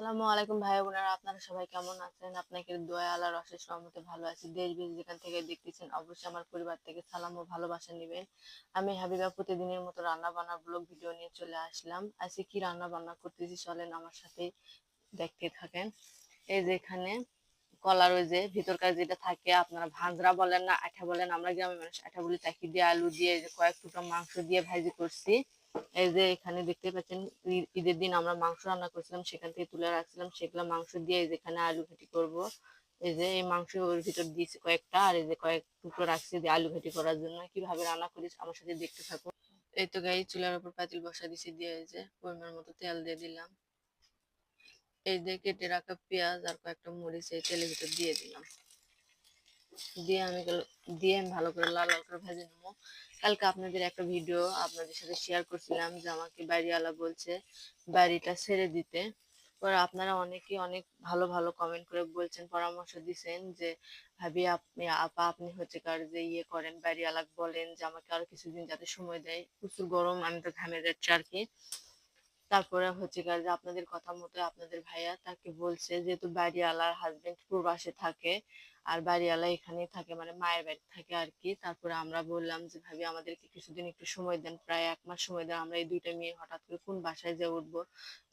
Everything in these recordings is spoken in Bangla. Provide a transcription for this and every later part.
আসসালামু আলাইকুম ভাই বোনেরা, আপনারা সবাই কেমন আছেন? আপনাকে দোয়া আল্লাহর অশেষ রহমতে ভালো আছি। দেশ বিদেশ যেখান থেকে দেখতেছেন অবশ্যই আমার পরিবার থেকে সালাম ও ভালোবাসা নেবেন। আমি হাবিবা প্রতিদিনের মতো রান্না বান্না ব্লগ ভিডিও নিয়ে চলে আসলাম। আজকে কি রান্না বান্না করতেছি চলেন আমার সাথে দেখতে থাকেন। এই যে এখানে কলার ওই যে ভিতরকার যেটা থাকে, আপনারা ভাজরা বলেন না আঠা বলেন, আমরা গ্রামের মানুষ আঠা বলি, তাকে দিয়ে আলু দিয়ে এই যে কয়েক টুকরা মাংস দিয়ে ভাজি করছি। এই যে এখানে দেখতে পাচ্ছেন ঈদের দিন আমরা মাংস রান্না করছিলাম, সেখান থেকে তুলে রাখছিলাম, সেগুলো মাংস দিয়ে এই যে এখানে আলু ঘাটি করব। এই যে এই মাংস ওর ভিতর দিয়েছি কয়েকটা, আর এই যে কয়েক টুকরো রাখছি যে আলু ঘাটি করার জন্য। কিভাবে রান্না করি আমার সাথে দেখতে থাকুন। এই তো গাই চুলার উপর পাতিল বসা দিছি, দিয়ে এই যে পরিমাণ মতো তেল দিয়ে দিলাম। এই যে কেটে রাখা পেঁয়াজ আর কয়েকটা মরিচ এই তেলের ভিতর দিয়ে দিলাম। দিয়ে আমি ভালো করে লাল লাল করে ভেজে নেবো। কালকে আপনাদের একটা ভিডিও আপনাদের সাথে শেয়ার করছিলাম যে আমাকে বাড়িওয়ালা বলছে বাড়িটা ছেড়ে দিতে। পরে আপনারা অনেকেই অনেক ভালো ভালো কমেন্ট করে বলছেন, পরামর্শ দিচ্ছেন যে ভাবি আপনি আপা আপনি হচ্ছে কার যে ইয়ে করেন, বাড়িওয়ালা বলেন যে আমাকে আরো কিছুদিন যাতে সময় দেয়, প্রচুর গরম, আমি তো ঘামে যাচ্ছি আর কি। তারপরে হচ্ছে গিয়ে যে আপনাদের কথা মতো আপনাদের ভাইয়া তাকে বলছে, যেহেতু বাড়িওয়ালার হাজবেন্ড প্রবাসে থাকে আর বাড়িওয়ালা এখানেই থাকে, মানে মায়ের বাড়ি থাকে আর কি। তারপরে আমরা বললাম যে ভাবি আমাদেরকে কিছুদিন একটু সময় দেন, প্রায় 1 মাস সময় দেন, আমরা এই দুইটা মেয়ে হঠাৎ করে কোন বাসায় যে উঠবো।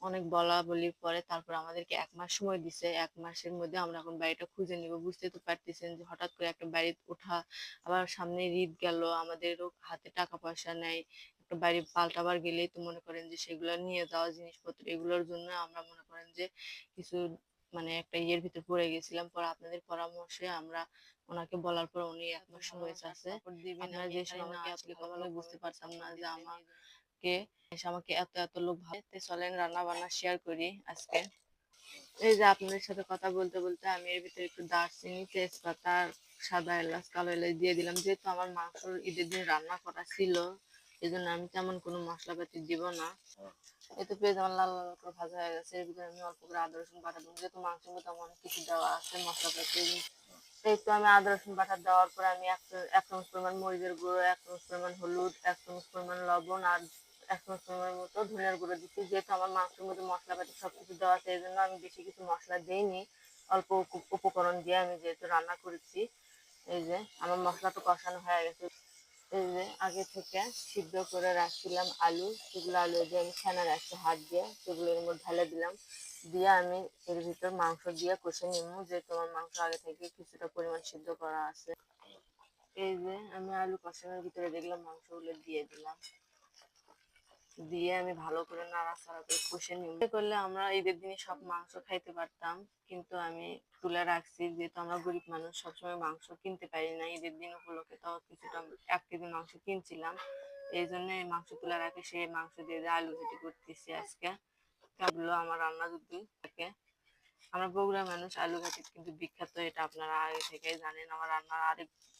অনেক বলা বলির পরে তারপর আমাদেরকে 1 মাস সময় দিছে। 1 মাসের মধ্যে আমরা এখন বাড়িটা খুঁজে নিব। বুঝতে তো পারতেছেন যে হঠাৎ করে একটা বাড়ি ওঠা, আবার সামনে ঈদ গেল, আমাদেরও হাতে টাকা পয়সা নেই। একটা বাড়ি পাল্টাবার গেলেই তো মনে করেন যে সেগুলো নিয়ে যাওয়া জিনিসপত্র, এগুলোর জন্য আমরা মনে করেন যে কিছু মানে একটা ইয়ের ভিতর পড়ে গেছিলাম। পরে আপনাদের পরামর্শে আমরা ওনাকে বলার পর উনি 1 মাস সময় চাচ্ছে। আপনারা যে সময় আমাকে আসলে কখনোই বুঝতে পারতাম না যে আমাকে এসে আমাকে এত এত লোক ভাবতে। চলেন রান্না বান্না শেয়ার করি আজকে। এই যে আপনাদের সাথে কথা বলতে বলতে আমি এর ভিতরে একটু দারচিনি, তেজপাতা, সাদা এলাচ, কালো এলাচ দিয়ে দিলাম। যেহেতু আমার মাংস ঈদের দিন রান্না করা ছিল, এই জন্য আমি তেমন কোনো মশলাপাতি দিব না। এই তো পেঁয়াজ আমার লাল লাল করে ভাজা হয়ে গেছে, এর ভিতরে আমি অল্প করে আদা রসুন বাটা দেবো, যেহেতু মাংসের মধ্যে আমার অনেক কিছু দেওয়া আছে মশলাপাতি। এই তো আমি আদা রসুন বাটা দেওয়ার পরে আমি এক চামচ পরিমাণ মরিচের গুঁড়ো, 1 চামচ পরিমাণ হলুদ, 1 চামচ পরিমাণ লবণ আর 1 চামচ পরিমাণ মতো ধনিয়ার গুঁড়ো দিচ্ছি। যেহেতু আমার মাংসের মধ্যে মশলাপাতি সবকিছু দেওয়া আছে, এই জন্য আমি বেশি কিছু মশলা দিইনি, অল্প উপকরণ দিয়ে আমি যেহেতু রান্না করেছি। এই যে আমার মশলাটা কষানো হয়ে গেছে। এই যে আগে থেকে সিদ্ধ করে রাখছিলাম আলু, সেগুলো আলু দিয়ে আমি ছানা রাখছি হাত দিয়ে, সেগুলো এর মধ্যে ঢেলে দিলাম। দিয়ে আমি এর ভিতর মাংস দিয়ে কষে নিব, যেহেতু আমার মাংস আগে থেকে কিছুটা পরিমাণ সিদ্ধ করা আছে। এই যে আমি আলু কষানোর ভিতরে দেখলাম মাংসগুলো দিয়ে দিলাম, দিয়ে আমি ভালো করে নাড়াচাড়া করে কষে নিব। করলে আমরা ঈদের দিনে সব মাংস খাইতে পারতাম, কিন্তু আমি তুলে রাখছি, যেহেতু আমরা গরিব মানুষ সবসময় মাংস কিনতে পারি না। ঈদের দিন উপলক্ষে তো কিছুটা 1 কেজি মাংস কিনছিলাম, এই জন্য এই মাংস তুলে রাখি, সেই মাংস দিয়ে আলু ঘেঁটে করতেছি আজকে। কেবল আমার রান্না যদি থাকে, আমরা বগুড়ার মানুষ, আলু ঘাটি কিন্তু বিখ্যাত, এটা আপনারা আগে থেকেই জানেন। আমার রান্নার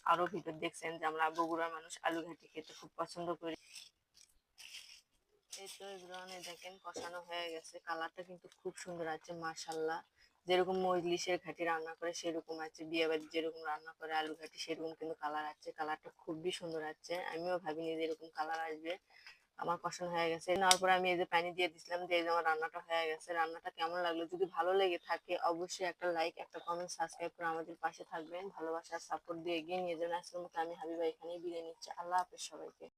আরো ভিতর দেখছেন যে আমরা বগুড়ার মানুষ আলু ঘাটি খেতে খুব পছন্দ করি। এই তো এগুলো দেখেন কষানো হয়ে গেছে, কালারটা কিন্তু খুব সুন্দর আছে মাশাল্লাহ। যেরকম মজলিসের ঘাটি রান্না করে সেরকম আছে, বিয়ে বাড়ি যেরকম রান্না করে আলু ঘাটি সেরকম কিন্তু কালার আছে। কালারটা খুবই সুন্দর আছে, আমিও ভাবিনি যে এরকম কালার আসবে। আমার কষানো হয়ে গেছে, নেওয়ার পরে আমি এই যে পানি দিয়ে দিছিলাম, দিয়ে আমার রান্নাটা হয়ে গেছে। রান্নাটা কেমন লাগলো, যদি ভালো লেগে থাকে অবশ্যই একটা লাইক, একটা কমেন্ট, সাবস্ক্রাইব করে আমাদের পাশে থাকবেন, ভালোবাসার সাপোর্ট দিয়ে এগিয়ে নিয়ে যাবেন। আজকের মতো আমি হাবিবা এখানেই বিদায় নিচ্ছি। আল্লাহ হাফেজ সবাইকে।